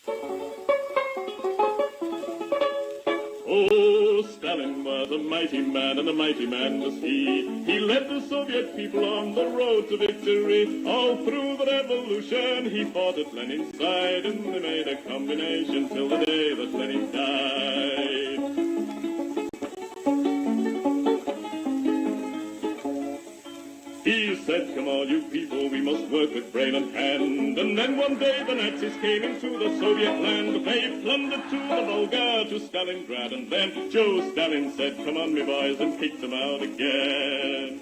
Oh, Stalin was a mighty man, and a mighty man was he. He led the Soviet people on the road to victory. All through the revolution, he fought at Lenin's side, and they made a combination till the day that Lenin died. He said, come on, you people, we must work with brain and hand. And then one day the Nazis came into the Soviet land. They plundered to the Volga, to Stalingrad, and then Joe Stalin said, come on, me boys, and kicked them out again.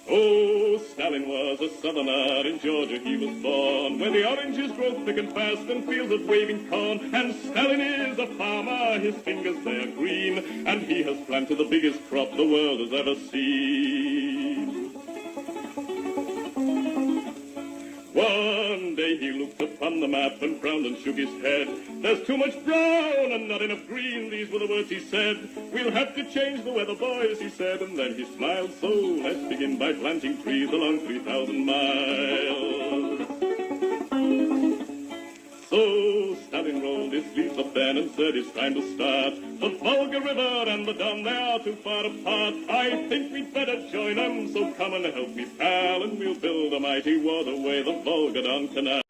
Oh, Stalin was a southerner, in Georgia he was born, where the oranges grow thick and fast and fields of waving corn. And Stalin is a farmer, his fingers they are green, and he has planted the biggest crop the world has ever seen. One day he looked upon the map and frowned and shook his head. There's too much brown and not enough green, these were the words he said. We'll have to change the weather, boys, he said, and then he smiled. So let's begin by planting trees along 3,000 miles. So Stalin rolled his sleeves up then and said it's time to start. The Volga River and the Don, they are too far apart. I think we'd better join them, so come and help me, pal, and we'll build a mighty waterway, the Volga-Don Canal.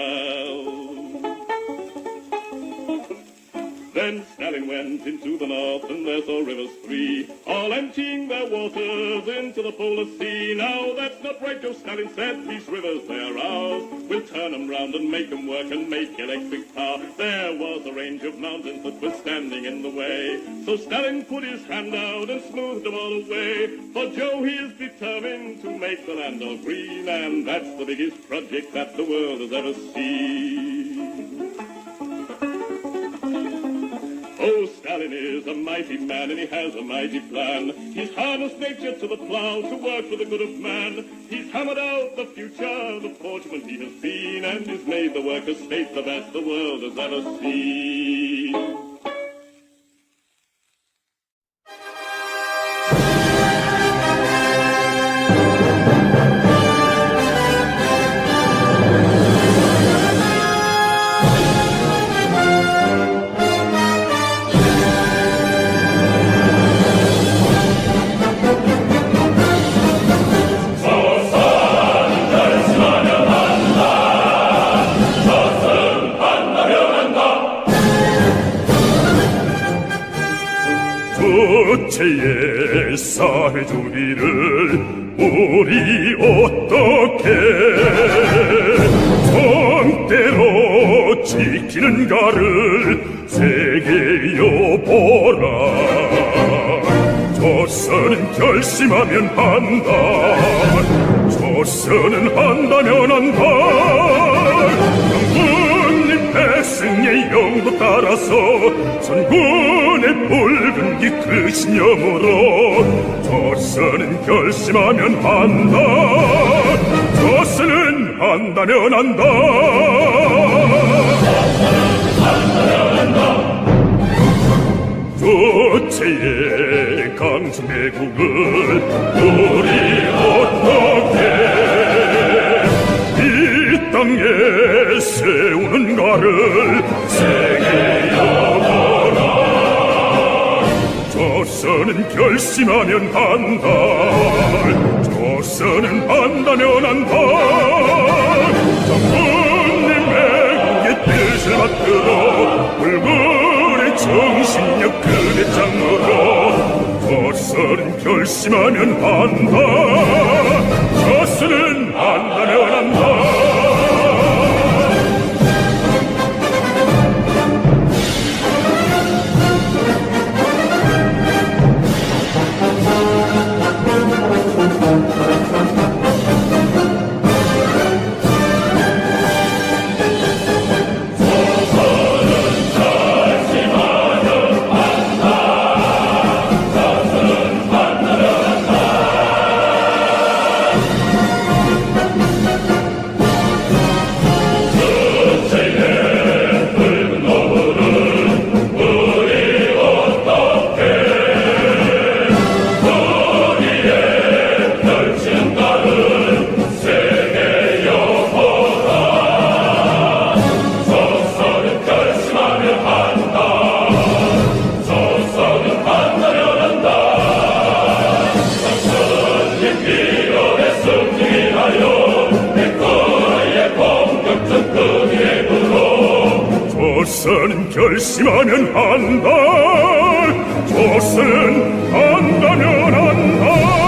Then Stalin went into the north, and there saw rivers three, all emptying their waters into the polar sea. Now that's not right, Joe Stalin said, these rivers, they are ours. We'll turn them round and make them work and make electric power. There was a range of mountains that were standing in the way, so Stalin put his hand out and smoothed them all away. For Joe, he is determined to make the land all green, and that's the biggest project that the world has ever seen. Oh, Stalin is a mighty man, and he has a mighty plan. He's harnessed nature to the plow to work for the good of man. He's hammered out the future, the fortunate he has seen, and he's made the worker state the best the world has ever seen. 전체의 사회 주기를 우리 어떻게 정대로 지키는가를 세계여 보라. 조선은 결심하면 한다. 조선은 한다면 한다. 국민 백성의 영도 따라서 선군의 붉은 기 그 신념으로 조선은 결심하면 한다. 조선은 한다면 한다. 조체의 강성대국을 우리 어떻게 이 땅에 세우는가를 세계여 보라. 조선은 결심하면 한다. 조선은 한다면 한다. 장군님의 뜻을 받들어 붉은 정신력 그대 장으로 조선은 결심하면 한다. 조선은 한다면 한다. 결심하면 한다. 조선 한다면 한다.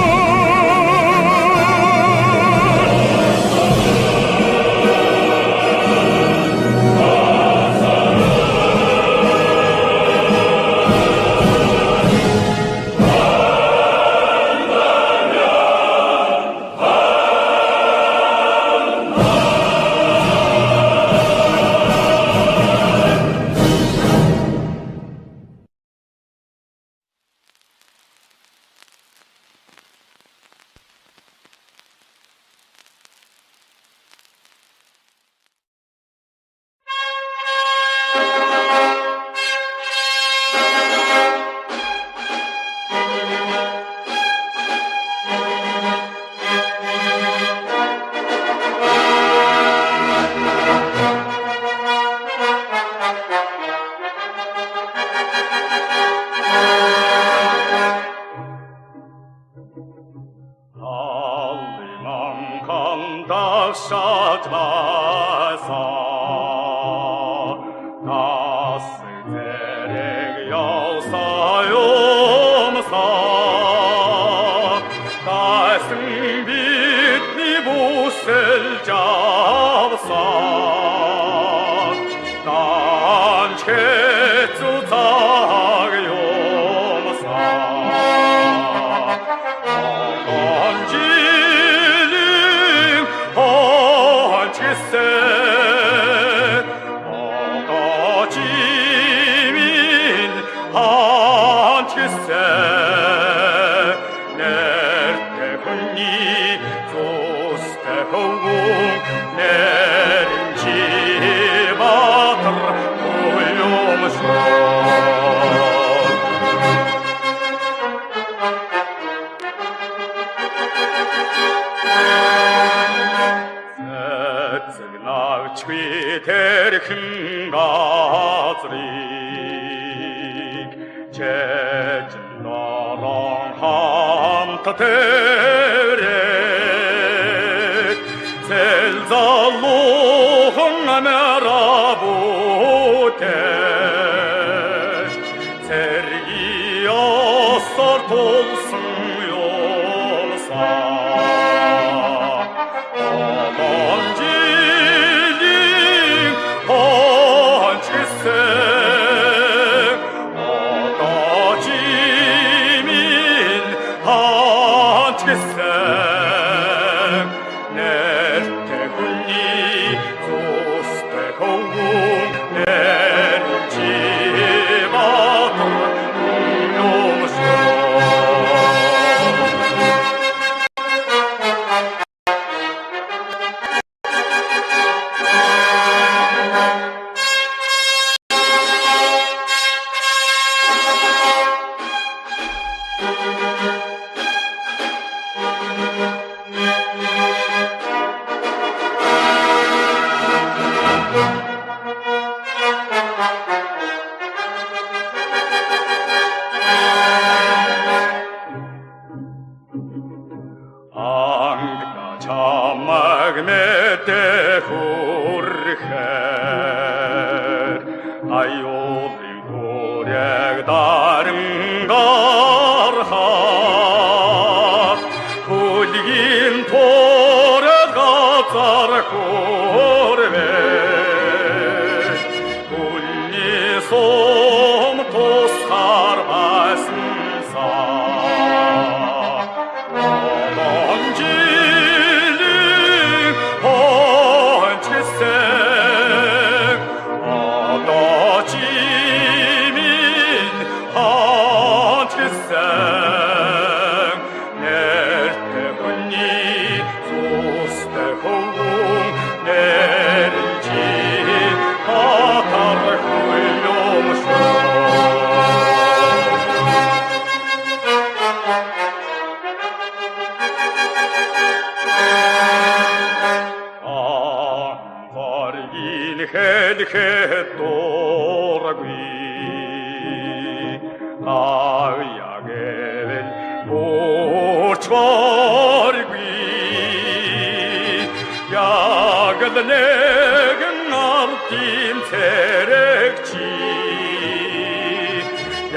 Ягод неген артим терекчи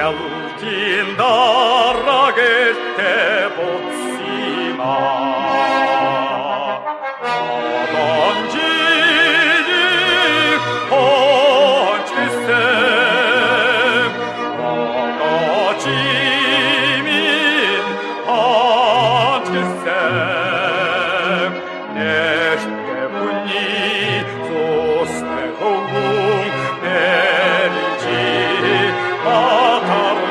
Ялтин дорогeste botsima Odonjili honchkisem Odochimin honchkisem Neşte bunyi zostane hovung Nerinci atar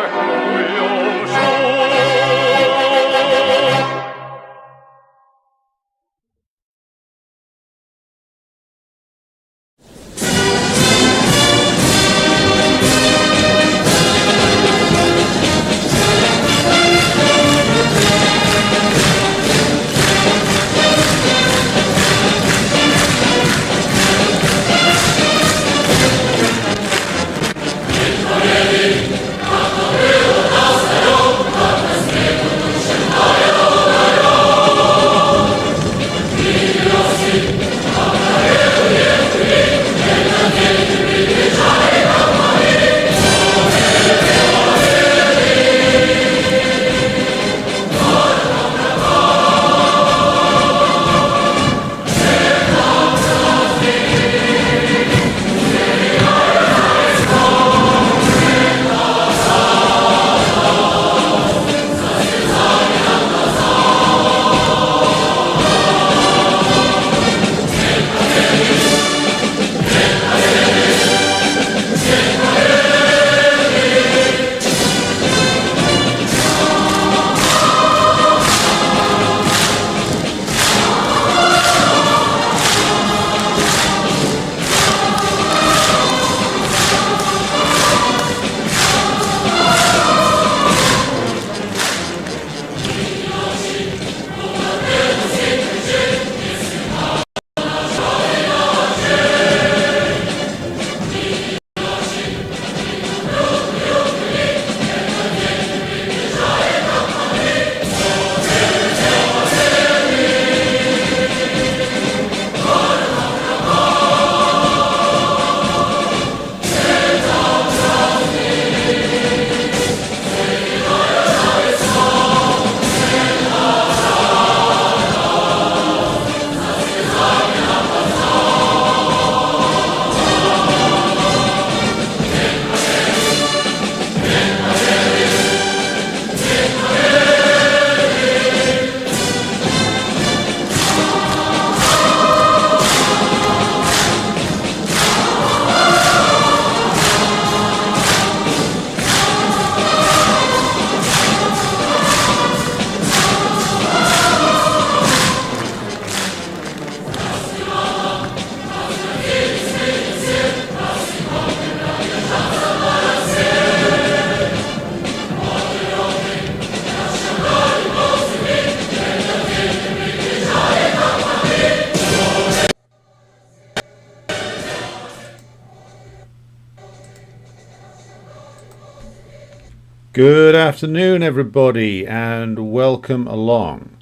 Good afternoon, everybody, and welcome along.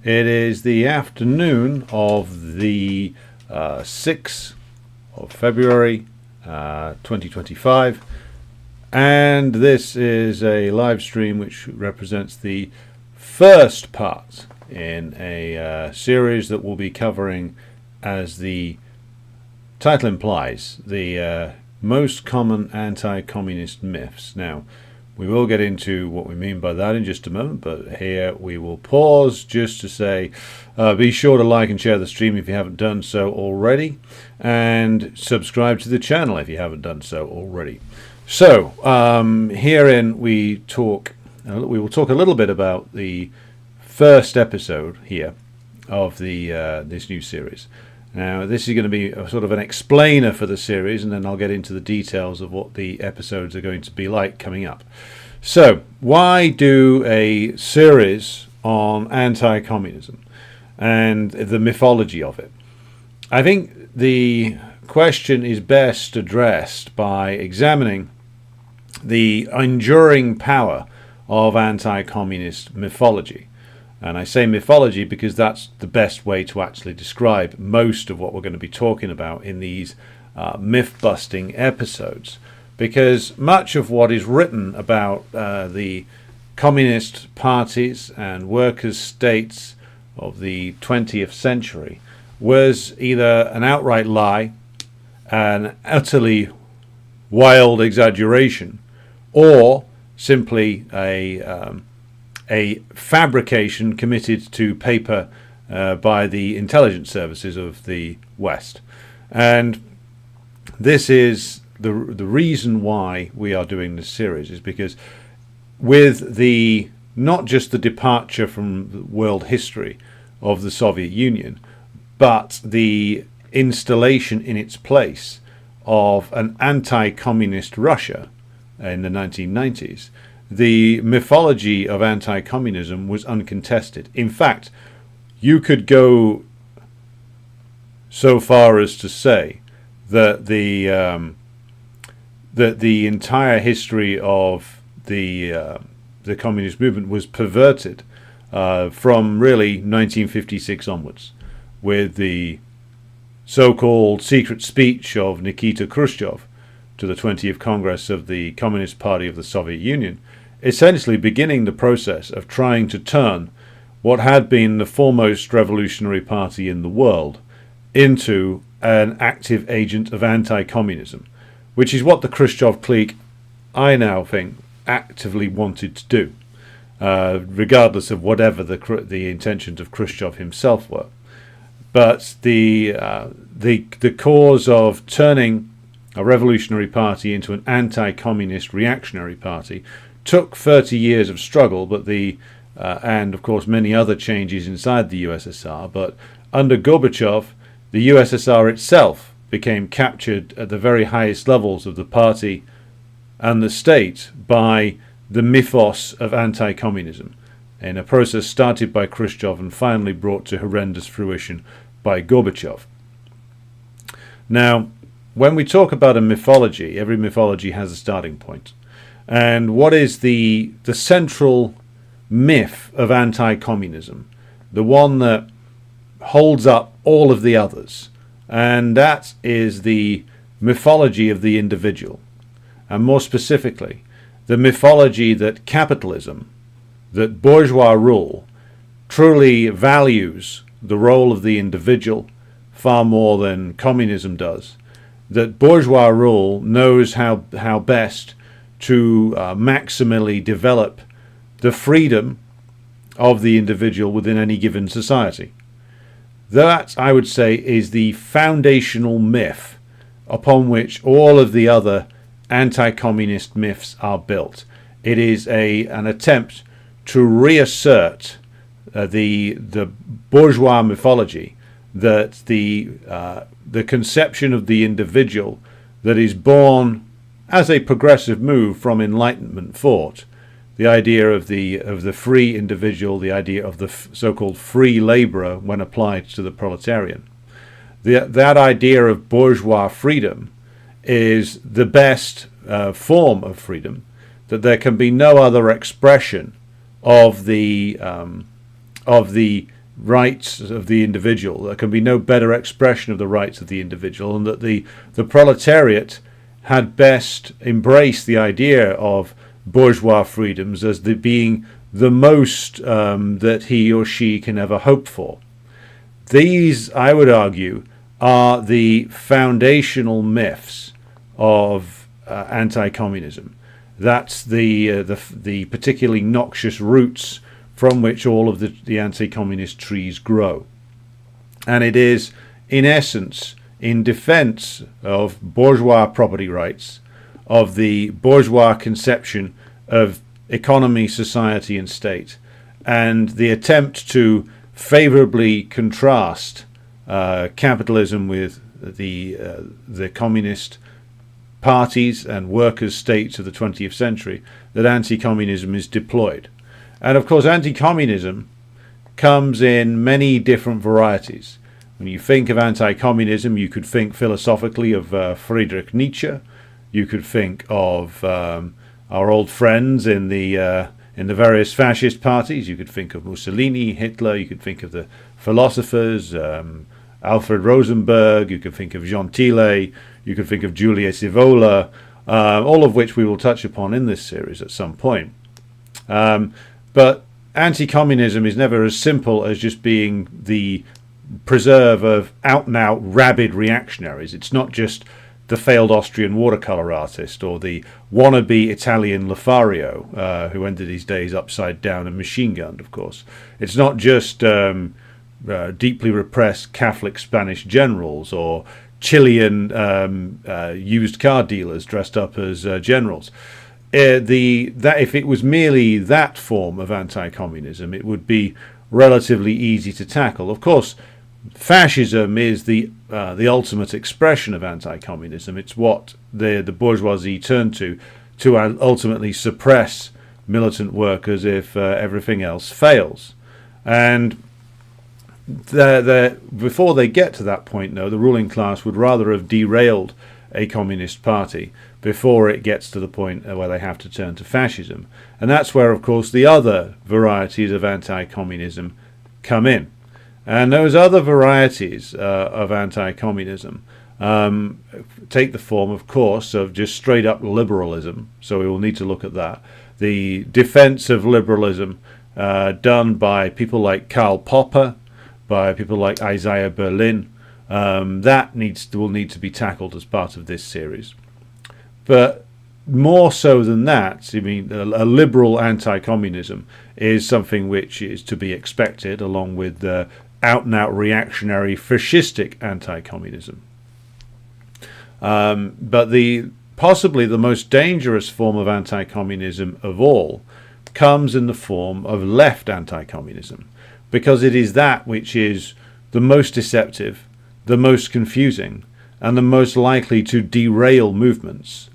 It is the afternoon of the 6th of February 2025, and this is a live stream which represents the first part in a series that we'll be covering, as the title implies, the most common anti-communist myths. Now, we will get into what we mean by that in just a moment, but here we will pause just to say be sure to like and share the stream if you haven't done so already, and subscribe to the channel if you haven't done so already. So herein we will talk a little bit about the first episode here of the this new series. Now, this is going to be a sort of an explainer for the series, and then I'll get into the details of what the episodes are going to be like coming up. So, why do a series on anti-communism and the mythology of it? I think the question is best addressed by examining the enduring power of anti-communist mythology. And I say mythology because that's the best way to actually describe most of what we're going to be talking about in these myth-busting episodes. because much of what is written about the communist parties and workers' states of the 20th century was either an outright lie, an utterly wild exaggeration, or simply a fabrication committed to paper by the intelligence services of the West. And this is the reason why we are doing this series, is because with the not just the departure from world history of the Soviet Union, but the installation in its place of an anti-communist Russia in the 1990s, the mythology of anti-communism was uncontested. In fact, you could go so far as to say that the entire history of the communist movement was perverted from really 1956 onwards, with the so-called secret speech of Nikita Khrushchev to the 20th Congress of the Communist Party of the Soviet Union, essentially beginning the process of trying to turn what had been the foremost revolutionary party in the world into an active agent of anti-communism, which is what the Khrushchev clique, I now think, actively wanted to do, regardless of whatever the intentions of Khrushchev himself were. But the cause of turning a revolutionary party into an anti-communist reactionary party took 30 years of struggle, but and of course many other changes inside the USSR. But under Gorbachev, the USSR itself became captured at the very highest levels of the party and the state by the mythos of anti-communism, in a process started by Khrushchev and finally brought to horrendous fruition by Gorbachev. Now, when we talk about a mythology, every mythology has a starting point. And what is the central myth of anti-communism? The one that holds up all of the others. And that is the mythology of the individual. And more specifically, the mythology that capitalism, that bourgeois rule, truly values the role of the individual far more than communism does. That bourgeois rule knows how best to maximally develop the freedom of the individual within any given society. That, I would say, is the foundational myth upon which all of the other anti-communist myths are built. It is an attempt to reassert the bourgeois mythology that the conception of the individual that is born as a progressive move from Enlightenment thought, the idea of the free individual, the idea of the so-called free labourer when applied to the proletarian. That idea of bourgeois freedom is the best form of freedom, that there can be no other expression of the rights of the individual. There can be no better expression of the rights of the individual, and that the proletariat had best embraced the idea of bourgeois freedoms as being the most that he or she can ever hope for. These, I would argue, are the foundational myths of anti-communism. That's the particularly noxious roots from which all of the anti-communist trees grow. And it is, in essence, in defense of bourgeois property rights, of the bourgeois conception of economy, society, and state, and the attempt to favorably contrast capitalism with the communist parties and workers' states of the 20th century, that anti-communism is deployed. And of course, anti-communism comes in many different varieties. When you think of anti-communism, you could think philosophically of Friedrich Nietzsche. You could think of our old friends in the various fascist parties. You could think of Mussolini, Hitler. You could think of the philosophers, Alfred Rosenberg. You could think of Gentile. You could think of Julius Evola. all of which we will touch upon in this series at some point. But anti-communism is never as simple as just being the preserve of out-and-out rabid reactionaries. It's not just the failed Austrian watercolor artist or the wannabe Italian Lothario, who ended his days upside down and machine-gunned, of course. It's not just deeply repressed Catholic Spanish generals or Chilean used car dealers dressed up as generals. If it was merely that form of anti-communism, it would be relatively easy to tackle. Of course, fascism is the ultimate expression of anti-communism. It's what the bourgeoisie turn to ultimately suppress militant workers if everything else fails. And before they get to that point, though, the ruling class would rather have derailed a communist party before it gets to the point where they have to turn to fascism. And that's where, of course, the other varieties of anti-communism come in. And those other varieties of anti-communism take the form, of course, of just straight-up liberalism. So we will need to look at that. The defense of liberalism done by people like Karl Popper, by people like Isaiah Berlin, that will need to be tackled as part of this series. But more so than that, I mean, a liberal anti-communism is something which is to be expected, along with out-and-out reactionary fascistic anti-communism. But possibly the most dangerous form of anti-communism of all comes in the form of left anti-communism, because it is that which is the most deceptive, the most confusing, and the most likely to derail movements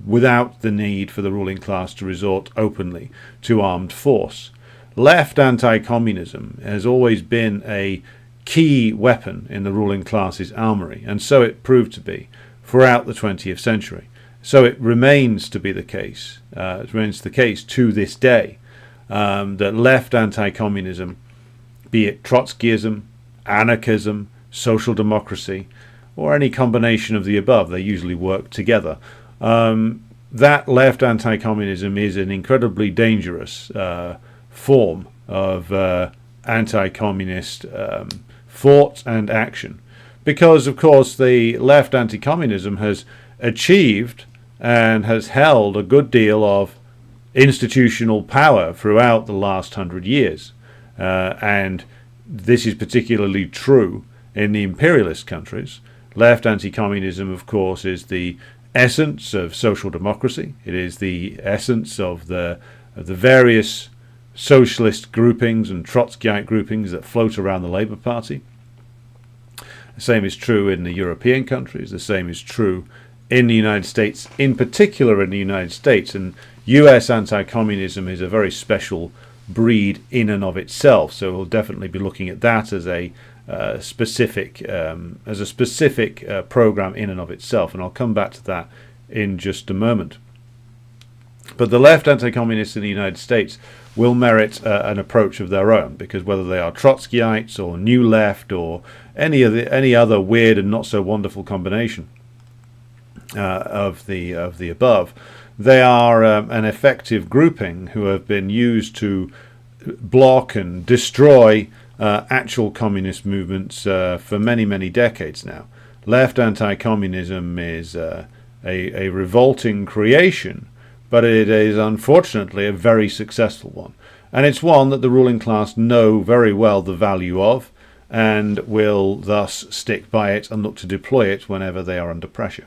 without the need for the ruling class to resort openly to armed force. Left anti-communism has always been a key weapon in the ruling class's armory, and so it proved to be throughout the 20th century. So it remains to be the case. It remains the case to this day that left anti-communism, be it Trotskyism, anarchism, social democracy, or any combination of the above, they usually work together. That left anti-communism is an incredibly dangerous form of anti-communist thought and action, because, of course, the left anti-communism has achieved and has held a good deal of institutional power throughout the last 100 years. And this is particularly true in the imperialist countries. Left anti-communism, of course, is the essence of social democracy. It is the essence of the various socialist groupings and Trotskyite groupings that float around the Labour Party. The same is true in the European countries. The same is true in the United States, in particular in the United States. And US anti-communism is a very special breed in and of itself. So we'll definitely be looking at that as a specific program in and of itself, and I'll come back to that in just a moment. But the left anti-communists in the United States will merit an approach of their own, because whether they are Trotskyites or New Left or any other weird and not so wonderful combination of the above, they are an effective grouping who have been used to block and destroy actual communist movements for many, many decades now. Left anti-communism is a revolting creation, but it is unfortunately a very successful one. And it's one that the ruling class know very well the value of, and will thus stick by it and look to deploy it whenever they are under pressure.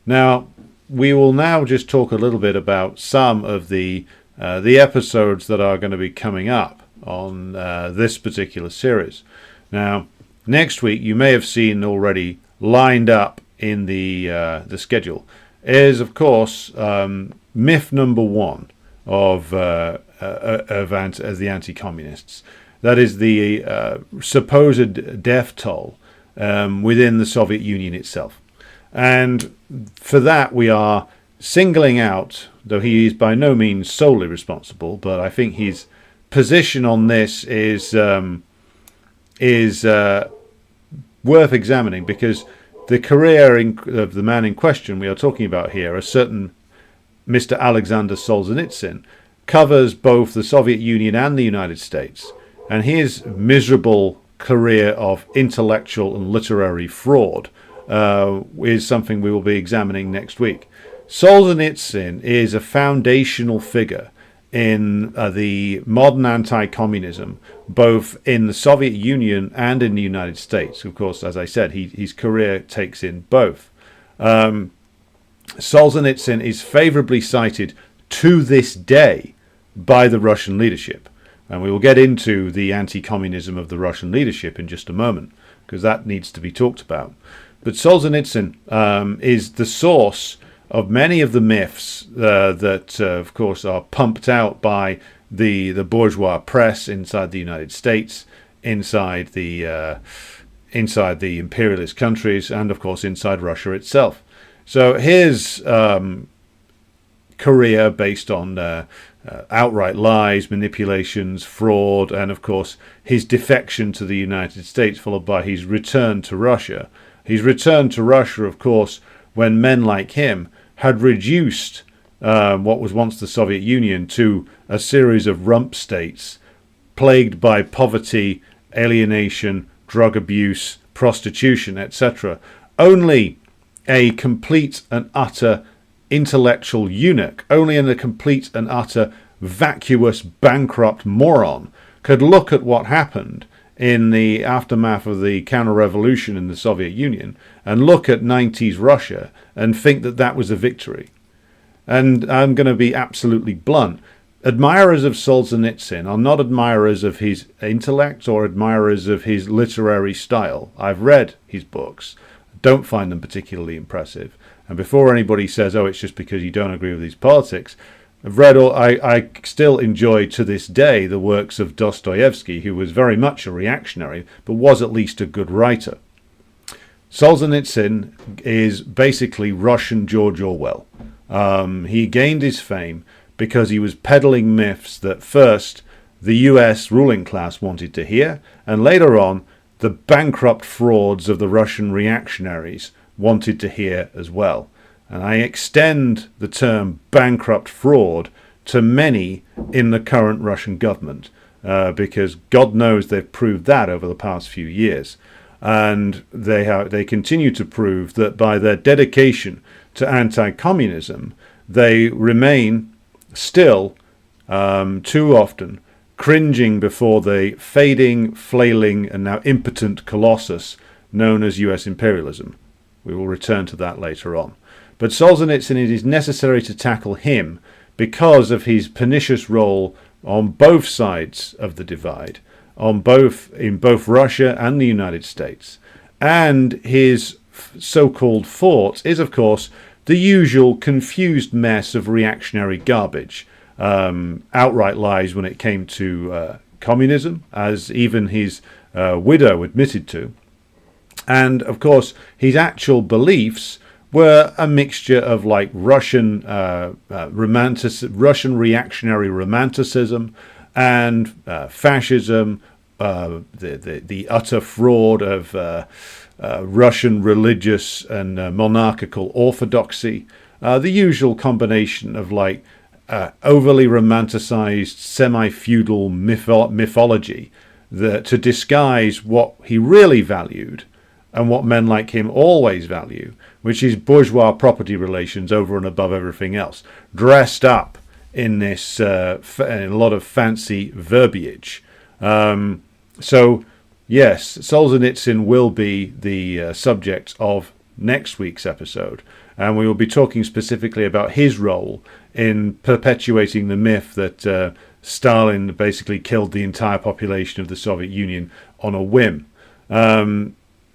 Now, we will now just talk a little bit about some of the episodes that are going to be coming up on this particular series. Now, next week, you may have seen already lined up in the schedule, is of course myth number one of the anti-communists. That is the supposed death toll within the Soviet Union itself. And for that, we are singling out, though he is by no means solely responsible, but I think his position on this is worth examining, because the career of the man in question we are talking about here, a certain Mr. Alexander Solzhenitsyn, covers both the Soviet Union and the United States, and his miserable career of intellectual and literary fraud is something we will be examining next week. Solzhenitsyn is a foundational figure in the modern anti-communism, both in the Soviet Union and in the United States. Of course, as I said, his career takes in both. Solzhenitsyn is favorably cited to this day by the Russian leadership. And we will get into the anti-communism of the Russian leadership in just a moment, because that needs to be talked about. But Solzhenitsyn is the source of many of the myths that, of course, are pumped out by the bourgeois press inside the United States, inside the imperialist countries, and, of course, inside Russia itself. So his career based on outright lies, manipulations, fraud, and of course his defection to the United States, followed by his return to Russia. His return to Russia, of course, when men like him had reduced what was once the Soviet Union to a series of rump states plagued by poverty, alienation, drug abuse, prostitution, etc. Only a complete and utter intellectual eunuch, only a complete and utter vacuous, bankrupt moron could look at what happened in the aftermath of the counter-revolution in the Soviet Union and look at 90s Russia and think that that was a victory. And I'm going to be absolutely blunt. Admirers of Solzhenitsyn are not admirers of his intellect or admirers of his literary style. I've read his books. Don't find them particularly impressive. And before anybody says, oh, it's just because you don't agree with his politics, I've read all. I still enjoy to this day the works of Dostoevsky, who was very much a reactionary, but was at least a good writer. Solzhenitsyn is basically Russian George Orwell. He gained his fame because he was peddling myths that first the US ruling class wanted to hear, and later on the bankrupt frauds of the Russian reactionaries wanted to hear as well. And I extend the term bankrupt fraud to many in the current Russian government, because God knows they've proved that over the past few years. And they continue to prove that by their dedication to anti-communism, they remain still too often cringing before the fading, flailing, and now impotent colossus known as US imperialism. We will return to that later on. But Solzhenitsyn, it is necessary to tackle him because of his pernicious role on both sides of the divide, in both Russia and the United States. And his so-called fort is, of course, the usual confused mess of reactionary garbage. Outright lies when it came to communism, as even his widow admitted to. And, of course, his actual beliefs were a mixture of like Russian reactionary romanticism and fascism, the utter fraud of Russian religious and monarchical orthodoxy, the usual combination of like overly romanticized semi-feudal mythology to disguise what he really valued and what men like him always value, which is bourgeois property relations over and above everything else, dressed up in this in a lot of fancy verbiage. So, yes, Solzhenitsyn will be the subject of next week's episode, and we will be talking specifically about his role in perpetuating the myth that Stalin basically killed the entire population of the Soviet Union on a whim.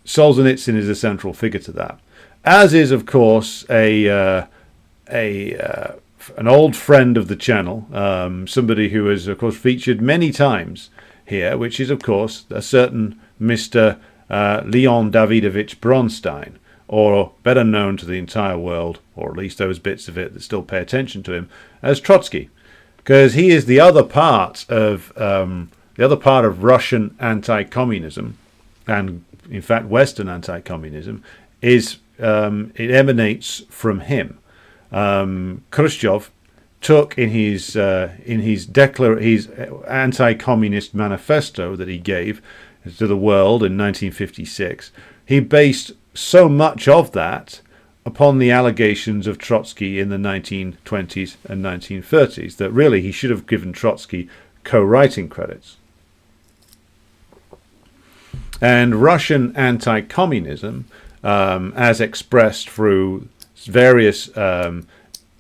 Solzhenitsyn is a central figure to that, as is, of course, an old friend of the channel, somebody who has, of course, featured many times here, which is, of course, a certain Mr. Leon Davidovich Bronstein, or better known to the entire world, or at least those bits of it that still pay attention to him, as Trotsky, because he is the other part of Russian anti-communism, and in fact Western anti-communism, it emanates from him. Khrushchev took in his anti-communist manifesto that he gave to the world in 1956, he based so much of that upon the allegations of Trotsky in the 1920s and 1930s that really he should have given Trotsky co-writing credits. And Russian anti-communism, as expressed through various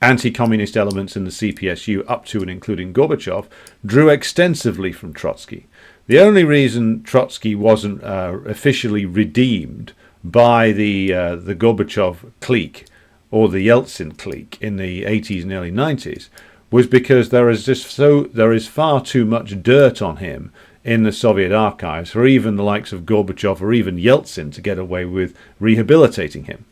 anti-communist elements in the CPSU up to and including Gorbachev, drew extensively from Trotsky. The only reason Trotsky wasn't officially redeemed by the Gorbachev clique or the Yeltsin clique in the 80s and early 90s was because there is far too much dirt on him in the Soviet archives for even the likes of Gorbachev or even Yeltsin to get away with rehabilitating him.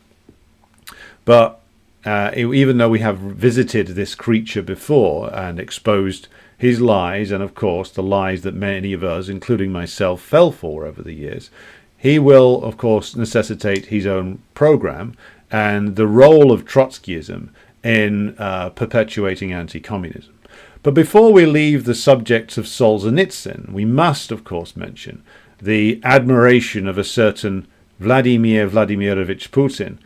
But even though we have visited this creature before and exposed his lies, and of course the lies that many of us, including myself, fell for over the years, he will of course necessitate his own program and the role of Trotskyism in perpetuating anti-communism. But before we leave the subject of Solzhenitsyn, we must of course mention the admiration of a certain Vladimir Vladimirovich Putin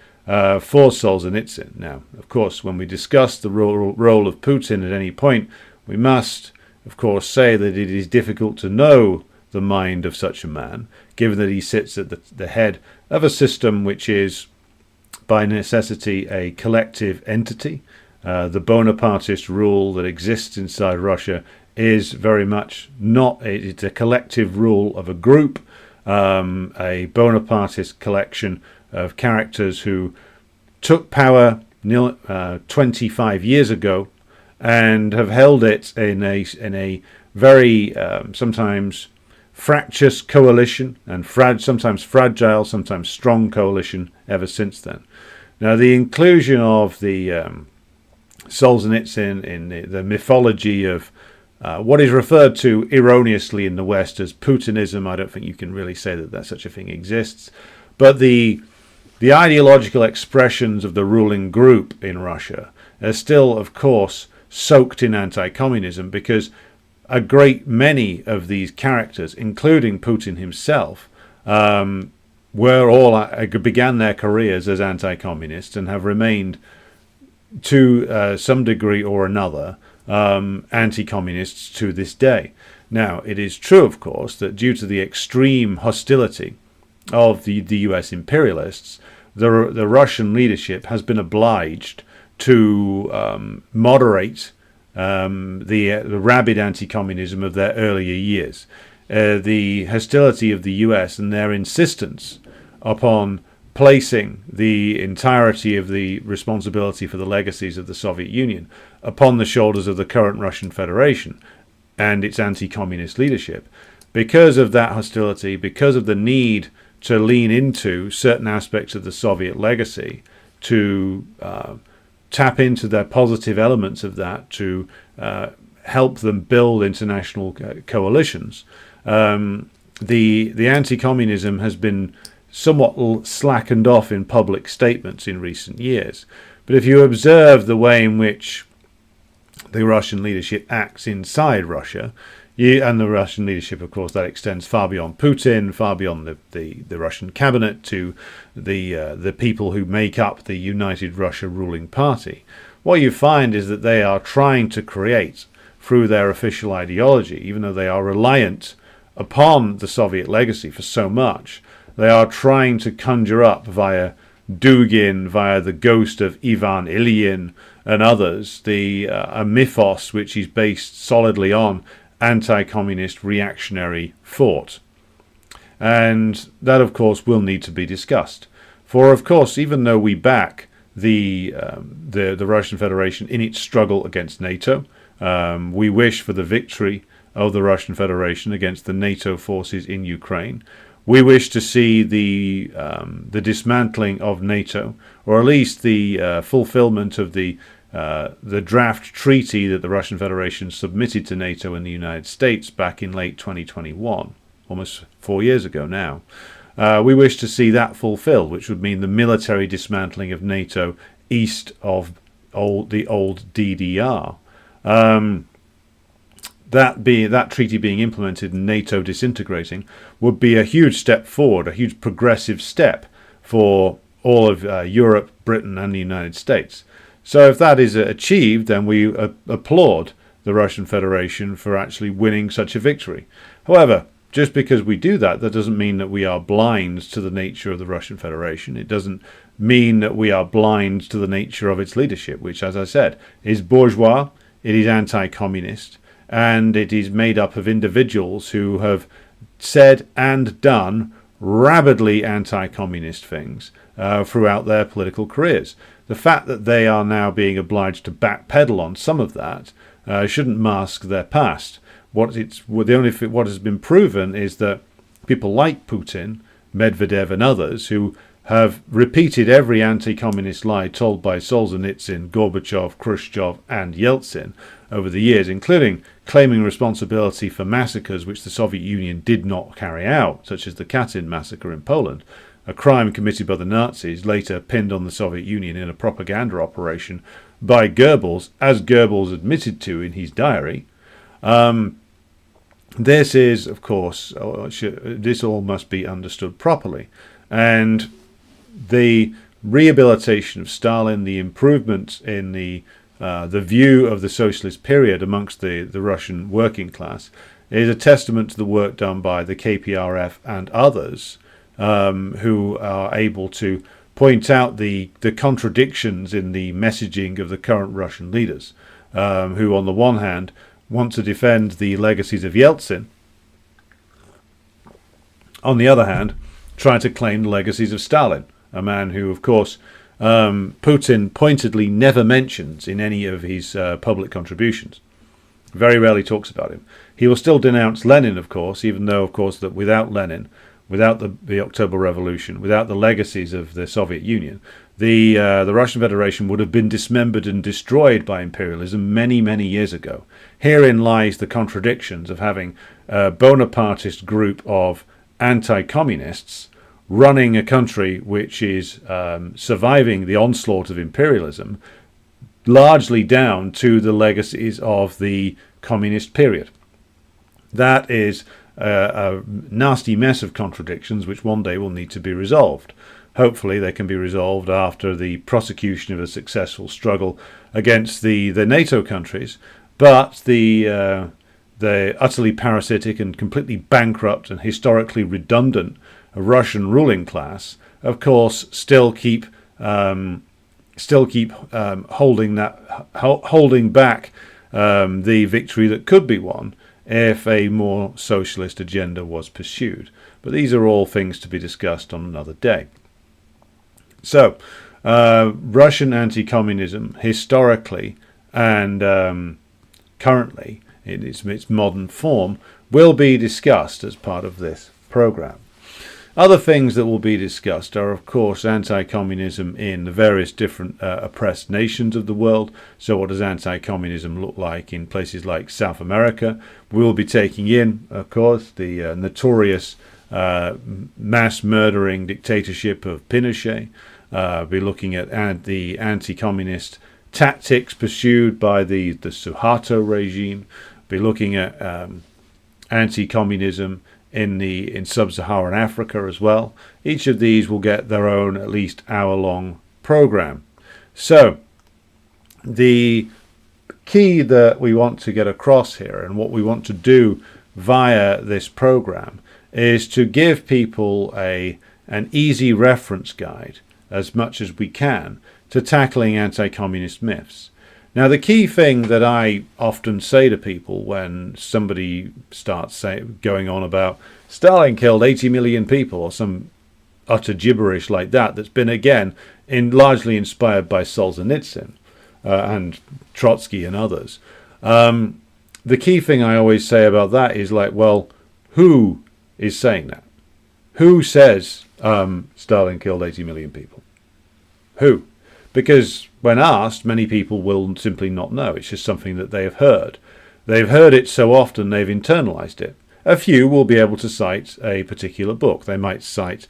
for Solzhenitsyn. Now, of course, when we discuss the role of Putin at any point, we must, of course, say that it is difficult to know the mind of such a man, given that he sits at the head of a system which is, by necessity, a collective entity. The Bonapartist rule that exists inside Russia is very much not, it's a collective rule of a group, a Bonapartist collection of characters who took power 25 years ago and have held it in a very sometimes fractious coalition and sometimes fragile, sometimes strong coalition ever since then. Now, the inclusion of the Solzhenitsyn in the mythology of what is referred to erroneously in the West as Putinism, I don't think you can really say that such a thing exists, but the ideological expressions of the ruling group in Russia are still, of course, soaked in anti-communism, because a great many of these characters, including Putin himself, began their careers as anti-communists and have remained to some degree or another anti-communists to this day. Now, it is true, of course, that due to the extreme hostility of the US imperialists, the Russian leadership has been obliged to moderate the rabid anti-communism of their earlier years. The hostility of the US and their insistence upon placing the entirety of the responsibility for the legacies of the Soviet Union upon the shoulders of the current Russian Federation and its anti-communist leadership. Because of that hostility, because of the need to lean into certain aspects of the Soviet legacy, to tap into their positive elements of that, to help them build international coalitions, the anti-communism has been somewhat slackened off in public statements in recent years. But if you observe the way in which the Russian leadership acts inside Russia, and the Russian leadership, of course, that extends far beyond Putin, far beyond the Russian cabinet to the people who make up the United Russia ruling party, what you find is that they are trying to create, through their official ideology, even though they are reliant upon the Soviet legacy for so much, they are trying to conjure up via Dugin, via the ghost of Ivan Ilyin and others, a mythos which is based solidly on anti-communist reactionary thought. And that, of course, will need to be discussed. For, of course, even though we back the Russian Federation in its struggle against NATO, we wish for the victory of the Russian Federation against the NATO forces in Ukraine. We wish to see the dismantling of NATO, or at least the fulfillment of the draft treaty that the Russian Federation submitted to NATO and the United States back in late 2021, almost 4 years ago now. We wish to see that fulfilled, which would mean the military dismantling of NATO east of the old DDR. That treaty being implemented and NATO disintegrating would be a huge step forward, a huge progressive step for all of Europe, Britain and the United States. So if that is achieved, then we applaud the Russian Federation for actually winning such a victory. However, just because we do that, that doesn't mean that we are blind to the nature of the Russian Federation. It doesn't mean that we are blind to the nature of its leadership, which, as I said, is bourgeois, it is anti-communist, and it is made up of individuals who have said and done rabidly anti-communist things throughout their political careers. The fact that they are now being obliged to backpedal on some of that shouldn't mask their past. What has been proven is that people like Putin, Medvedev and others who have repeated every anti-communist lie told by Solzhenitsyn, Gorbachev, Khrushchev and Yeltsin over the years, including claiming responsibility for massacres which the Soviet Union did not carry out, such as the Katyn massacre in Poland, a crime committed by the Nazis, later pinned on the Soviet Union in a propaganda operation by Goebbels, as Goebbels admitted to in his diary. This is, of course, this all must be understood properly. And the rehabilitation of Stalin, the improvements in the view of the socialist period amongst the Russian working class, is a testament to the work done by the KPRF and others who are able to point out the contradictions in the messaging of the current Russian leaders, who on the one hand want to defend the legacies of Yeltsin, on the other hand try to claim the legacies of Stalin, a man who, of course, Putin pointedly never mentions in any of his public contributions. Very rarely talks about him. He will still denounce Lenin, of course, even though, of course, that without Lenin, without the October Revolution, without the legacies of the Soviet Union, the Russian Federation would have been dismembered and destroyed by imperialism many, many years ago. Herein lies the contradictions of having a Bonapartist group of anti-communists running a country which is surviving the onslaught of imperialism, largely down to the legacies of the communist period. That is a nasty mess of contradictions which one day will need to be resolved. Hopefully they can be resolved after the prosecution of a successful struggle against the NATO countries, but the utterly parasitic and completely bankrupt and historically redundant Russian ruling class, of course, still keep holding back the victory that could be won if a more socialist agenda was pursued. But these are all things to be discussed on another day. So, Russian anti-communism, historically and currently in its modern form, will be discussed as part of this program. Other things that will be discussed are, of course, anti-communism in the various different oppressed nations of the world. So what does anti-communism look like in places like South America? We will be taking in, of course, the notorious mass murdering dictatorship of Pinochet. Be looking at the anti-communist tactics pursued by the Suharto regime. Be looking at anti-communism in sub-Saharan Africa as well. Each of these will get their own at least hour-long program. So the key that we want to get across here, and what we want to do via this program, is to give people an easy reference guide as much as we can to tackling anti-communist myths. Now, the key thing that I often say to people when somebody starts going on about Stalin killed 80 million people or some utter gibberish like that, that's been, again, largely inspired by Solzhenitsyn and Trotsky and others. The key thing I always say about that is, like, well, who is saying that? Who says Stalin killed 80 million people? Who? Because when asked, many people will simply not know. It's just something that they have heard. They've heard it so often they've internalized it. A few will be able to cite a particular book. They might cite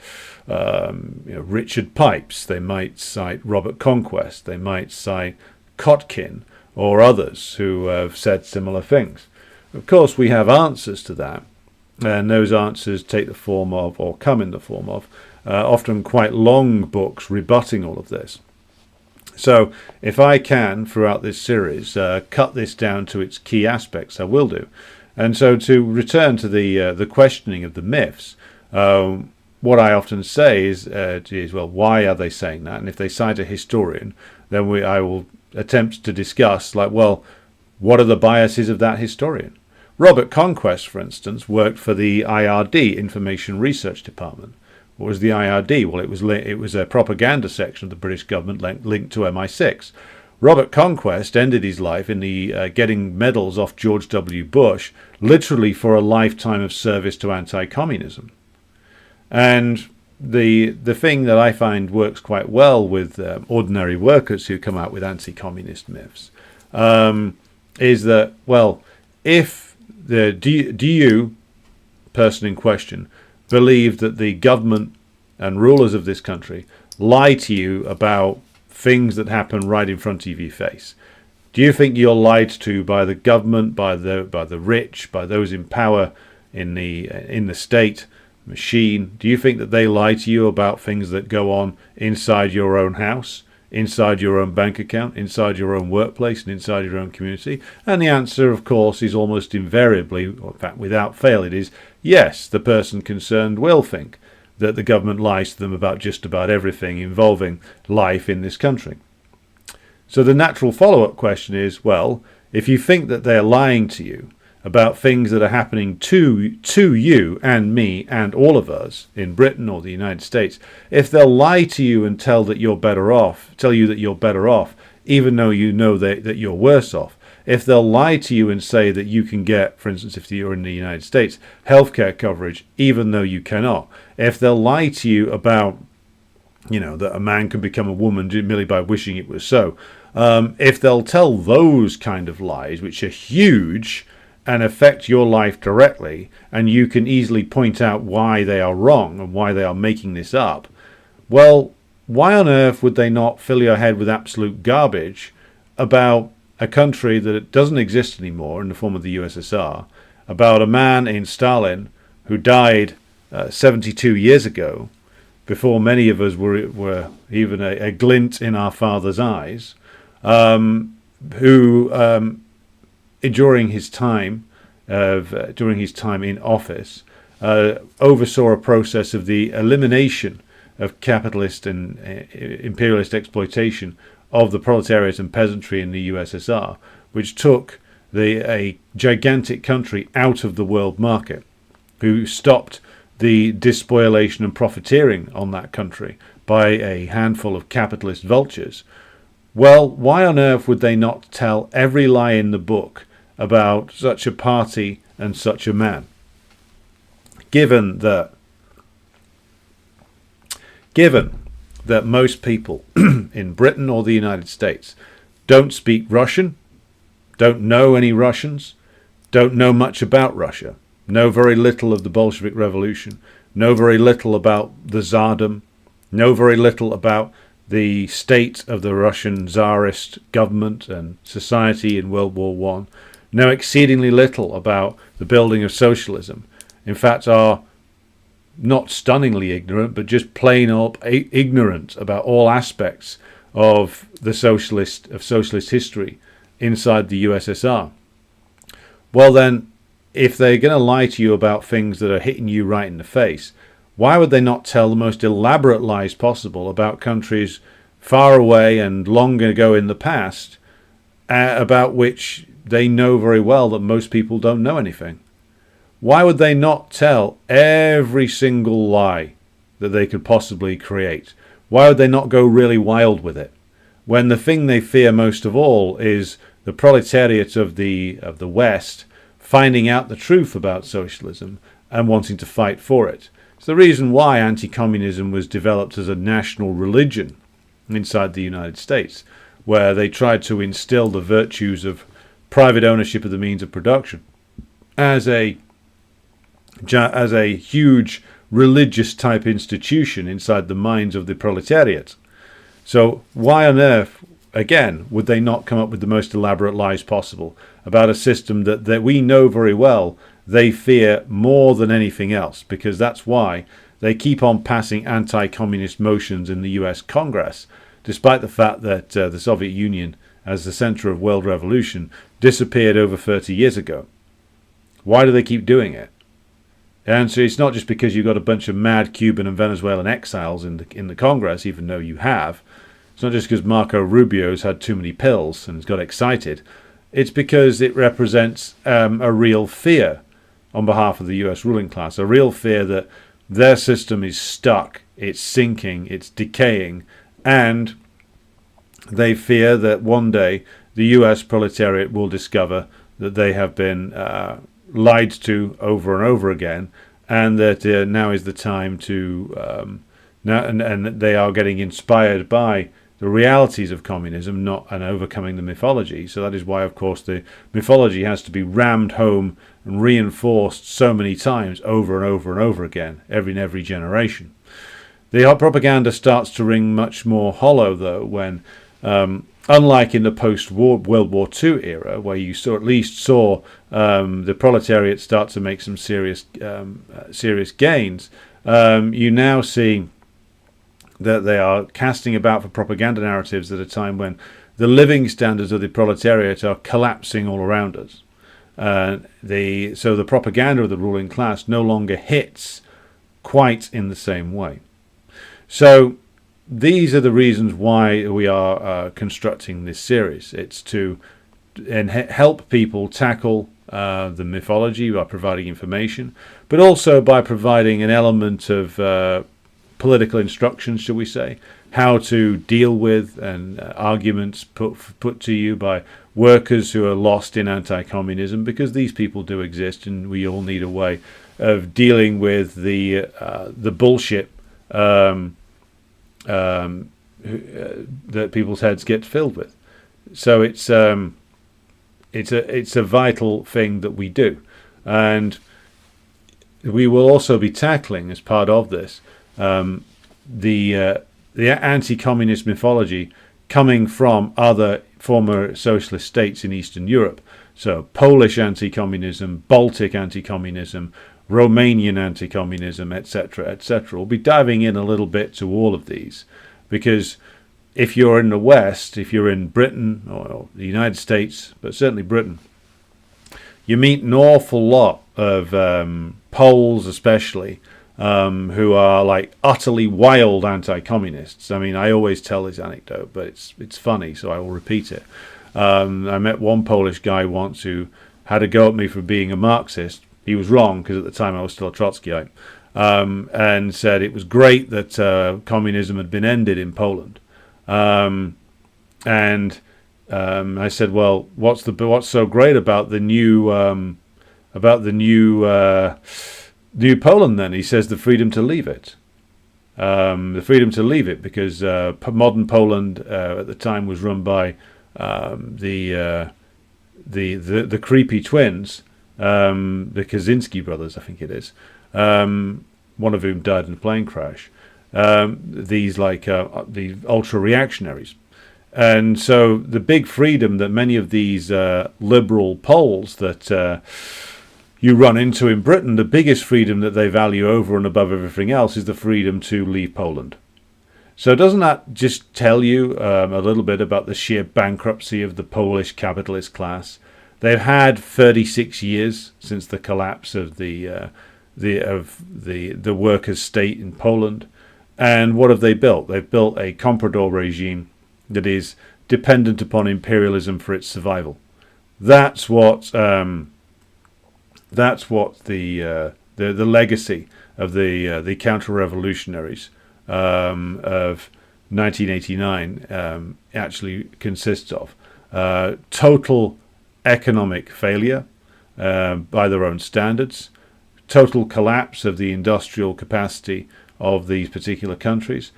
Richard Pipes. They might cite Robert Conquest. They might cite Kotkin or others who have said similar things. Of course, we have answers to that, and those answers take the form of, or come in the form of, often quite long books rebutting all of this. So if I can, throughout this series, cut this down to its key aspects, I will do. And so to return to the questioning of the myths, what I often say is, well, why are they saying that? And if they cite a historian, then I will attempt to discuss, like, well, what are the biases of that historian? Robert Conquest, for instance, worked for the IRD, Information Research Department. What was the IRD? Well, it was a propaganda section of the British government linked to MI6. Robert Conquest ended his life in the getting medals off George W. Bush, literally for a lifetime of service to anti-communism. And the thing that I find works quite well with ordinary workers who come out with anti-communist myths is that, well, do you, person in question, believe that the government and rulers of this country lie to you about things that happen right in front of your face? Do you think you're lied to by the government, by the rich, by those in power in the state machine? Do you think that they lie to you about things that go on inside your own house, inside your own bank account, inside your own workplace, and inside your own community? And the answer, of course, is almost invariably, or in fact without fail, it is yes, the person concerned will think that the government lies to them about just about everything involving life in this country. So the natural follow-up question is, well, if you think that they're lying to you about things that are happening to you and me and all of us in Britain or the United States, if they'll lie to you and tell you that you're better off, even though you know that you're worse off, if they'll lie to you and say that you can get, for instance, if you're in the United States, healthcare coverage, even though you cannot, if they'll lie to you about, that a man can become a woman merely by wishing it was so, if they'll tell those kind of lies, which are huge and affect your life directly, and you can easily point out why they are wrong and why they are making this up, well, why on earth would they not fill your head with absolute garbage about a country that doesn't exist anymore in the form of the USSR, about a man in Stalin who died 72 years ago, before many of us were even a glint in our father's eyes, who during his time in office oversaw a process of the elimination of capitalist and imperialist exploitation of the proletariat and peasantry in the USSR, which took a gigantic country out of the world market, who stopped the despoilation and profiteering on that country by a handful of capitalist vultures. Well, why on earth would they not tell every lie in the book about such a party and such a man? Given that most people in Britain or the United States don't speak Russian, don't know any Russians, don't know much about Russia, know very little of the Bolshevik Revolution, know very little about the Tsardom, know very little about the state of the Russian Tsarist government and society in World War I, know exceedingly little about the building of socialism. In fact, are not stunningly ignorant, but just plain up ignorant about all aspects of the socialist history inside the USSR. Well then, if they're going to lie to you about things that are hitting you right in the face, why would they not tell the most elaborate lies possible about countries far away and long ago in the past, about which they know very well that most people don't know anything? Why would they not tell every single lie that they could possibly create? Why would they not go really wild with it, when the thing they fear most of all is the proletariat of the West finding out the truth about socialism and wanting to fight for it? It's the reason why anti-communism was developed as a national religion inside the United States, where they tried to instill the virtues of private ownership of the means of production as a as a huge religious type institution inside the minds of the proletariat. So why on earth, again, would they not come up with the most elaborate lies possible about a system that we know very well they fear more than anything else? Because that's why they keep on passing anti-communist motions in the US Congress, despite the fact that the Soviet Union, as the center of world revolution, disappeared over 30 years ago. Why do they keep doing it? And so it's not just because you've got a bunch of mad Cuban and Venezuelan exiles in the Congress, even though you have. It's not just because Marco Rubio's had too many pills and has got excited. It's because it represents a real fear on behalf of the US ruling class, a real fear that their system is stuck, it's sinking, it's decaying, and they fear that one day the US proletariat will discover that they have been lied to over and over again, and that now is the time to and they are getting inspired by the realities of communism, not and overcoming the mythology. So that is why, of course, the mythology has to be rammed home and reinforced so many times over and over and over again, in every generation. The propaganda starts to ring much more hollow, though, when, unlike in the post-war World War II era, where you at least saw the proletariat start to make some serious gains, you now see that they are casting about for propaganda narratives at a time when the living standards of the proletariat are collapsing all around us. So the propaganda of the ruling class no longer hits quite in the same way. So these are the reasons why we are constructing this series. It's to help people tackle the mythology by providing information, but also by providing an element of political instructions, shall we say, how to deal with and arguments put to you by workers who are lost in anti-communism, because these people do exist, and we all need a way of dealing with the bullshit that people's heads get filled with. So it's a vital thing that we do, and we will also be tackling as part of this the anti-communist mythology coming from other former socialist states in Eastern Europe. So Polish anti-communism, Baltic anti-communism, Romanian anti-communism, etc., etc. We'll be diving in a little bit to all of these, because if you're in the West, if you're in Britain or the United States, but certainly Britain, you meet an awful lot of Poles especially, who are like utterly wild anti-communists. I mean, I always tell this anecdote, but it's funny, so I will repeat it. I met one Polish guy once who had a go at me for being a Marxist. He was wrong, because at the time I was still a Trotskyite, and said it was great that communism had been ended in Poland. I said, well, what's so great about the new New Poland then? He says the freedom to leave it. The freedom to leave it, because modern Poland at the time was run by the creepy twins, the Kaczynski brothers, I think it is, one of whom died in a plane crash. These the ultra reactionaries. And so the big freedom that many of these liberal Poles that you run into in Britain, the biggest freedom that they value over and above everything else is the freedom to leave Poland. So doesn't that just tell you a little bit about the sheer bankruptcy of the Polish capitalist class? They've had 36 years since the collapse of the workers' state in Poland, and what have they built? They've built a comprador regime that is dependent upon imperialism for its survival. That's what the legacy of the counter-revolutionaries of 1989 actually consists of. Total economic failure by their own standards, total collapse of the industrial capacity of these particular countries,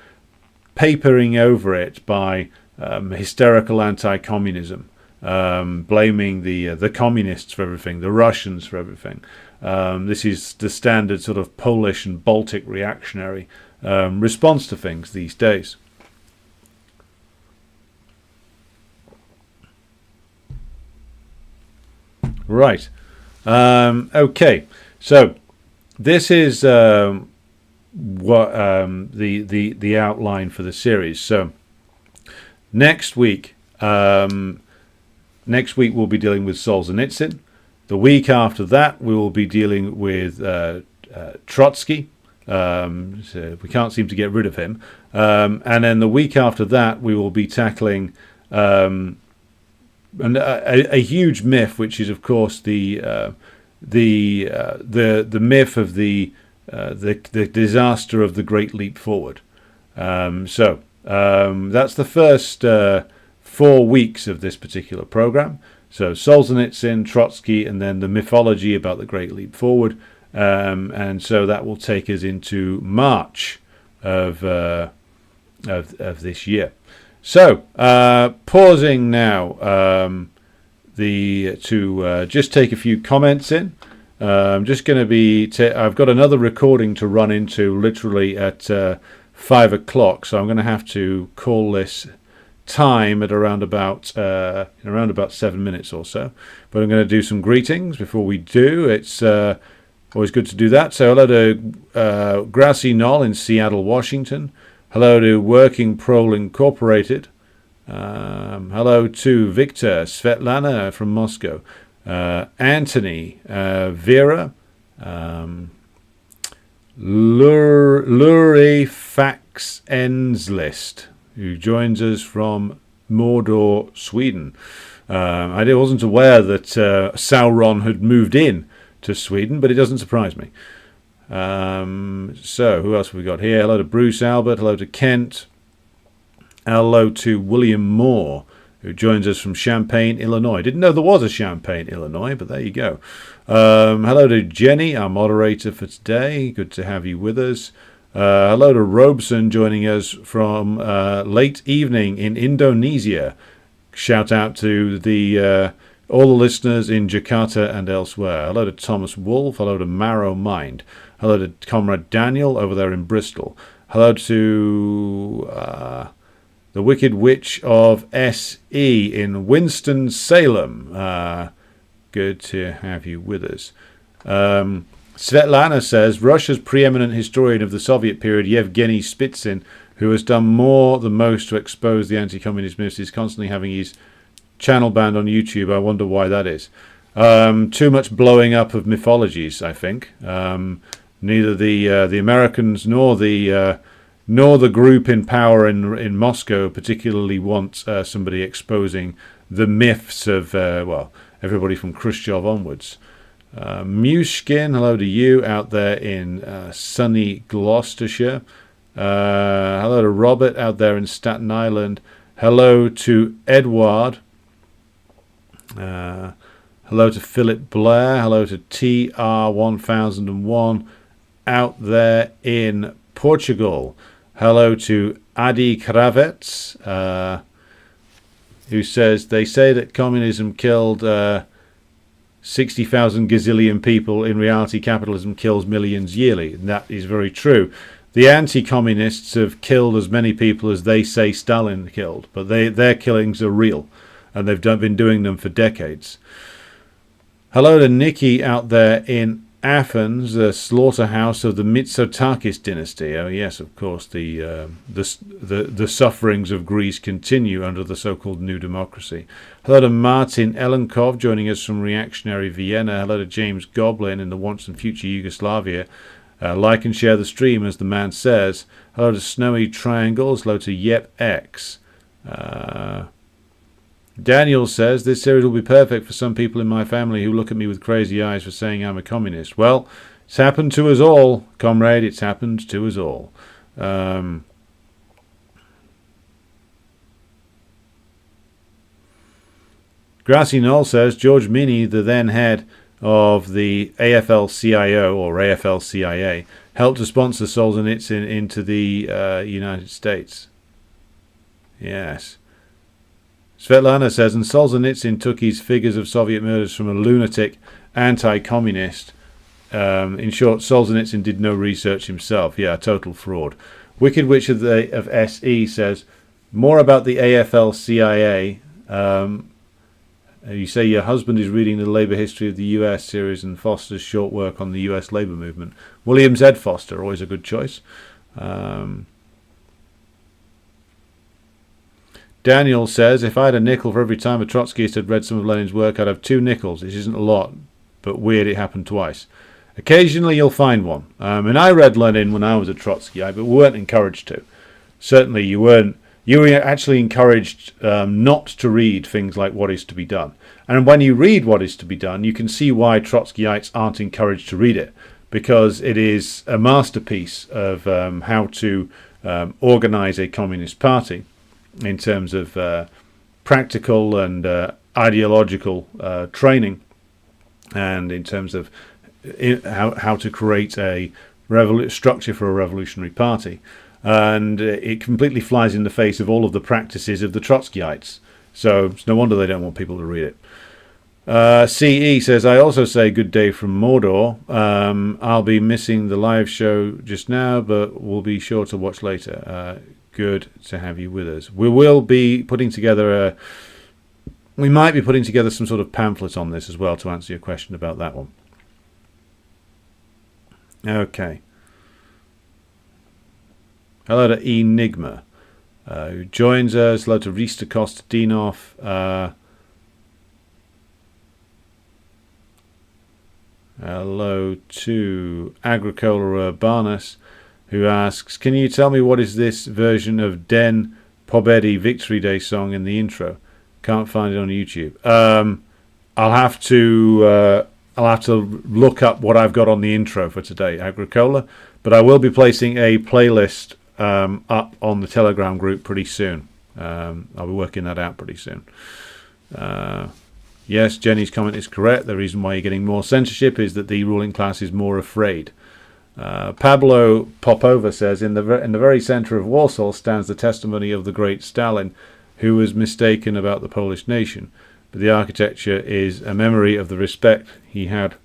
papering over it by hysterical anti-communism, blaming the communists for everything, the Russians for everything, This is the standard sort of Polish and Baltic reactionary response to things these days. Right. Okay. So this is what the outline for the series. So next week we'll be dealing with Solzhenitsyn. The week after that we will be dealing with Trotsky. So we can't seem to get rid of him. And then the week after that we will be tackling a huge myth, which is of course the myth of the disaster of the Great Leap Forward. So that's the first 4 weeks of this particular program. So Solzhenitsyn, Trotsky, and then the mythology about the Great Leap Forward. And so that will take us into March of this year. So pausing now to just take a few comments in. I'm just going to be. I've got another recording to run into literally at 5 o'clock, so I'm going to have to call this time at around about 7 minutes or so. But I'm going to do some greetings before we do. It's always good to do that. So hello to Grassy Knoll in Seattle, Washington. Hello to Working Prole Incorporated. Hello to Victor, Svetlana from Moscow. Anthony, Vera, Lurefax Enslist, who joins us from Mordor, Sweden. I wasn't aware that Sauron had moved in to Sweden, but it doesn't surprise me. So who else have we got here? Hello to Bruce Albert. Hello to Kent. Hello to William Moore, who joins us from Champaign, Illinois. Didn't know there was a Champaign, Illinois, but there you go. Hello to Jenny, our moderator for today. Good to have you with us. Hello to Robeson, joining us from late evening in Indonesia. Shout out to all the listeners in Jakarta and elsewhere. Hello to Thomas Wolfe. Hello to Marrow Mind. Hello to Comrade Daniel over there in Bristol. Hello to the Wicked Witch of S.E. in Winston-Salem. Good to have you with us. Svetlana says, Russia's preeminent historian of the Soviet period, Yevgeny Spitsin, who has done more than most to expose the anti-communist myths, is constantly having his channel banned on YouTube. I wonder why that is. Too much blowing up of mythologies, I think. Neither the Americans nor the group in power in Moscow particularly want somebody exposing the myths of everybody from Khrushchev onwards. Mushkin, hello to you out there in sunny Gloucestershire. Hello to Robert out there in Staten Island. Hello to Edward. Hello to Philip Blair. Hello to TR1001 out there in Portugal. Hello to Adi Kravets, who says, they say that communism killed 60,000 gazillion people. In reality, capitalism kills millions yearly. And that is very true. The anti-communists have killed as many people as they say Stalin killed, but their killings are real, and they've been doing them for decades. Hello to Nikki out there in Athens, the slaughterhouse of the Mitsotakis dynasty. Oh yes, of course, the sufferings of Greece continue under the so-called New Democracy. Hello to Martin Elenkov, joining us from reactionary Vienna. Hello to James Goblin in the once and future Yugoslavia. Like and share the stream, as the man says. Hello to Snowy Triangles. Hello to Yep X. Daniel says, this series will be perfect for some people in my family who look at me with crazy eyes for saying I'm a communist. Well, it's happened to us all, comrade. It's happened to us all. Grassy Knoll says, George Minnie, the then head of the AFL-CIO or AFL-CIA, helped to sponsor Solzhenitsyn into the United States. Yes. Svetlana says, and Solzhenitsyn took his figures of Soviet murders from a lunatic anti-communist In short, Solzhenitsyn did no research himself. Yeah, total fraud. Wicked Witch of SE says, more about the AFL-CIA. You say your husband is reading the Labour History of the US series and Foster's short work on the US Labour movement. William Z. Foster, always a good choice. Daniel says, if I had a nickel for every time a Trotskyist had read some of Lenin's work, I'd have 2 nickels. It isn't a lot, but weird it happened twice. Occasionally you'll find one. And I read Lenin when I was a Trotskyite, but we weren't encouraged to. Certainly you weren't. You were actually encouraged not to read things like What Is to Be Done. And when you read What Is to Be Done, you can see why Trotskyites aren't encouraged to read it, because it is a masterpiece of how to organize a communist party in terms of practical and ideological training, and in terms of how to create a structure for a revolutionary party. And it completely flies in the face of all of the practices of the Trotskyites. So it's no wonder they don't want people to read it. CE says, I also say good day from Mordor. I'll be missing the live show just now, but we'll be sure to watch later. Good to have you with us. We will be putting together we might be putting together some sort of pamphlet on this as well to answer your question about that one. Okay. Hello to Enigma, who joins us. Hello to Rista Kostadinov. Hello to Agricola Urbanus, who asks, can you tell me what is this version of Den Pobedi Victory Day song in the intro? Can't find it on YouTube. I'll have to look up what I've got on the intro for today, Agricola. But I will be placing a playlist up on the Telegram group pretty soon. I'll be working that out pretty soon. Yes, Jenny's comment is correct. The reason why you're getting more censorship is that the ruling class is more afraid. Pablo Popova says, in the very centre of Warsaw stands the testimony of the great Stalin, who was mistaken about the Polish nation. But the architecture is a memory of the respect he had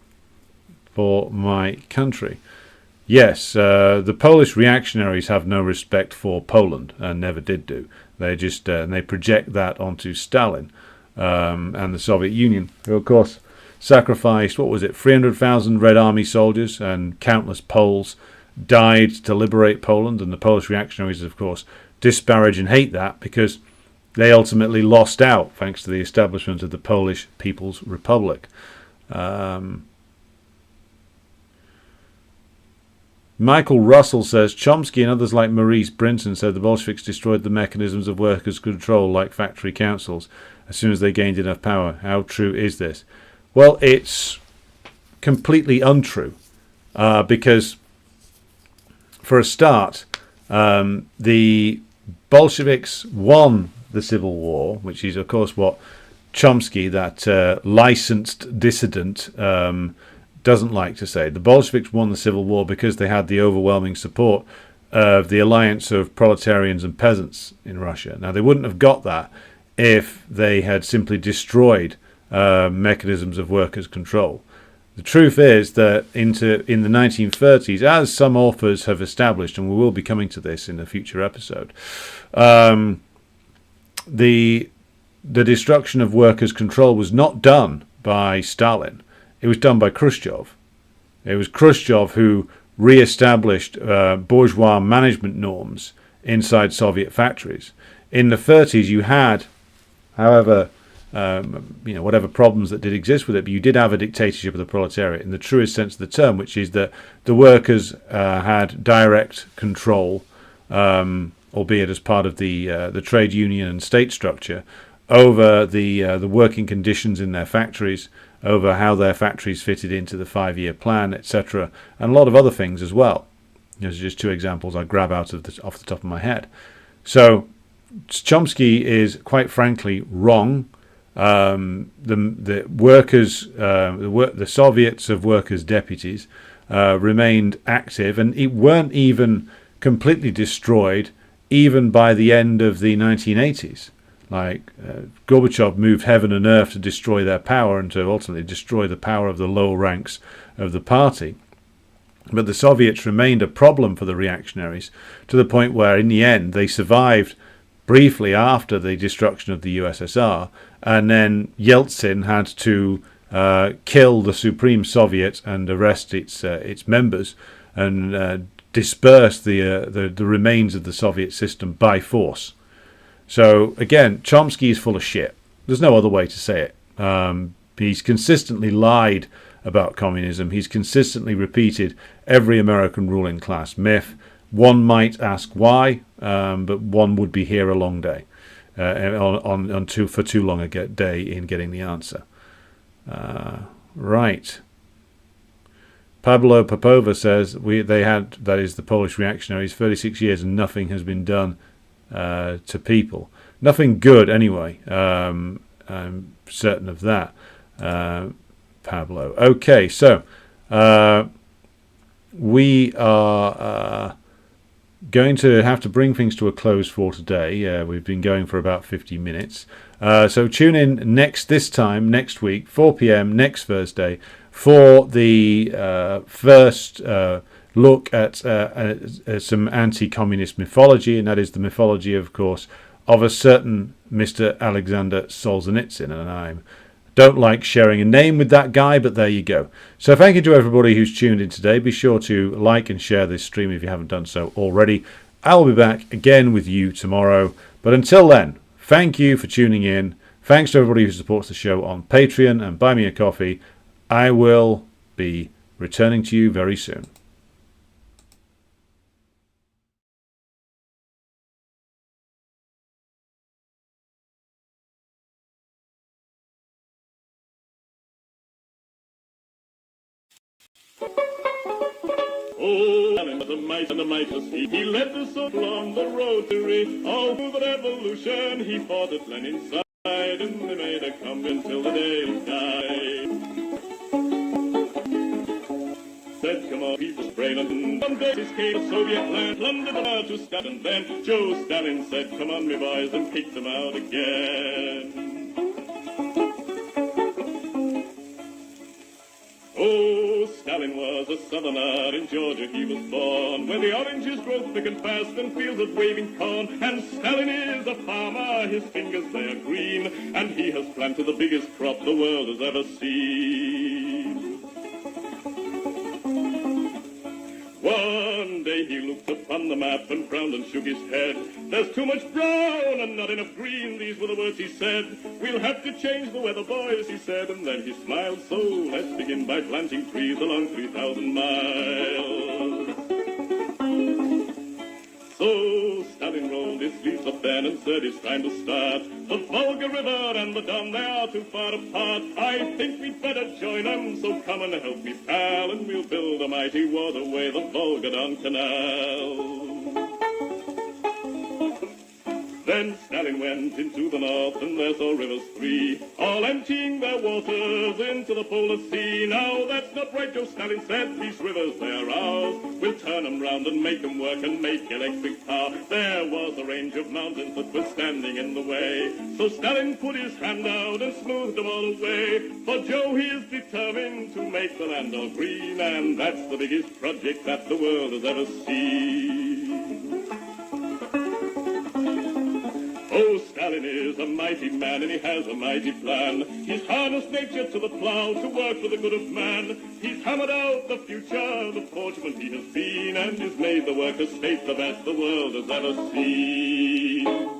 for my country. Yes, the Polish reactionaries have no respect for Poland and never did do. They just they project that onto Stalin and the Soviet Union, who of course sacrificed, 300,000 Red Army soldiers, and countless Poles died to liberate Poland. And the Polish reactionaries, of course, disparage and hate that because they ultimately lost out thanks to the establishment of the Polish People's Republic. Michael Russell says, Chomsky and others like Maurice Brinton said the Bolsheviks destroyed the mechanisms of workers' control like factory councils as soon as they gained enough power. How true is this? Well, it's completely untrue because, for a start, the Bolsheviks won the Civil War, which is, of course, what Chomsky, that licensed dissident, doesn't like to say. The Bolsheviks won the Civil War because they had the overwhelming support of the alliance of proletarians and peasants in Russia. Now, they wouldn't have got that if they had simply destroyed mechanisms of workers' control. The truth is that in the 1930s, as some authors have established, and we will be coming to this in a future episode, the destruction of workers' control was not done by Stalin. It was done by Khrushchev. It was Khrushchev who re-established bourgeois management norms inside Soviet factories. In the 30s, you had, however, whatever problems that did exist with it, but you did have a dictatorship of the proletariat in the truest sense of the term, which is that the workers had direct control, albeit as part of the trade union and state structure, over the working conditions in their factories, over how their factories fitted into the 5-year plan, etc., and a lot of other things as well. Those are just 2 examples I grab off the top of my head. So Chomsky is quite frankly wrong. The workers, the Soviets of workers' deputies, remained active, and it weren't even completely destroyed even by the end of the 1980s. like Gorbachev moved heaven and earth to destroy their power and to ultimately destroy the power of the lower ranks of the party. But the Soviets remained a problem for the reactionaries, to the point where in the end they survived briefly after the destruction of the USSR, and then Yeltsin had to kill the Supreme Soviet and arrest its members and disperse the remains of the Soviet system by force. So again, Chomsky is full of shit. There's no other way to say it. He's consistently lied about communism. He's consistently repeated every American ruling class myth. One might ask why, but one would be here a long day, for too long a day in getting the answer. Right. Pablo Popova says that is the Polish reactionaries, 36 years and nothing has been done to people. Nothing good anyway. I'm certain of that. Pablo. Okay, so we are going to have to bring things to a close for today. We've been going for about 50 minutes. So tune in this time next week, 4 p.m. next Thursday, for the first look at some anti-communist mythology, and that is the mythology, of course, of a certain Mr. Alexander Solzhenitsyn, and I don't like sharing a name with that guy, but there you go. So thank you to everybody who's tuned in today. Be sure to like and share this stream if you haven't done so already. I'll be back again with you tomorrow. But until then, thank you for tuning in. Thanks to everybody who supports the show on Patreon and Buy Me a Coffee. I will be returning to you very soon. Oh, Stalin was a might and a mightless feat. He led the circle on the rotary. All through the revolution, he fought at Lenin's side, and they made a comeback until the day he died. Said, come on, people's brain, and one day escaped the Soviet land, plundered them out to Stalin. Then Joe Stalin said, come on, me boys, and kicked them out again. Oh, Stalin was a southerner, in Georgia he was born, where the oranges grow thick and fast and fields of waving corn. And Stalin is a farmer, his fingers they are green, and he has planted the biggest crop the world has ever seen. One day he looked upon the map and frowned and shook his head. There's too much brown and not enough green, these were the words he said. We'll have to change the weather, boys, he said, and then he smiled. So let's begin by planting trees along 3,000 miles. So Stalin rolled his sleeves up then and said it's time to start. The Volga River and the Don, they are too far apart. I think we'd better join them, so come and help me, pal, and we'll build a mighty waterway, the Volga-Don Canal. Then Stalin went into the north, and there saw rivers three, all emptying their waters into the polar sea. Now that's not right, Joe Stalin said, these rivers, they are ours. We'll turn them round and make them work and make electric power. There was a range of mountains that were standing in the way, so Stalin put his hand out and smoothed them all away. For Joe, he is determined to make the land all green, and that's the biggest project that the world has ever seen. Oh, Stalin is a mighty man, and he has a mighty plan. He's harnessed nature to the plow to work for the good of man. He's hammered out the future, the fortunate he has been, and he's made the workers' state the best the world has ever seen.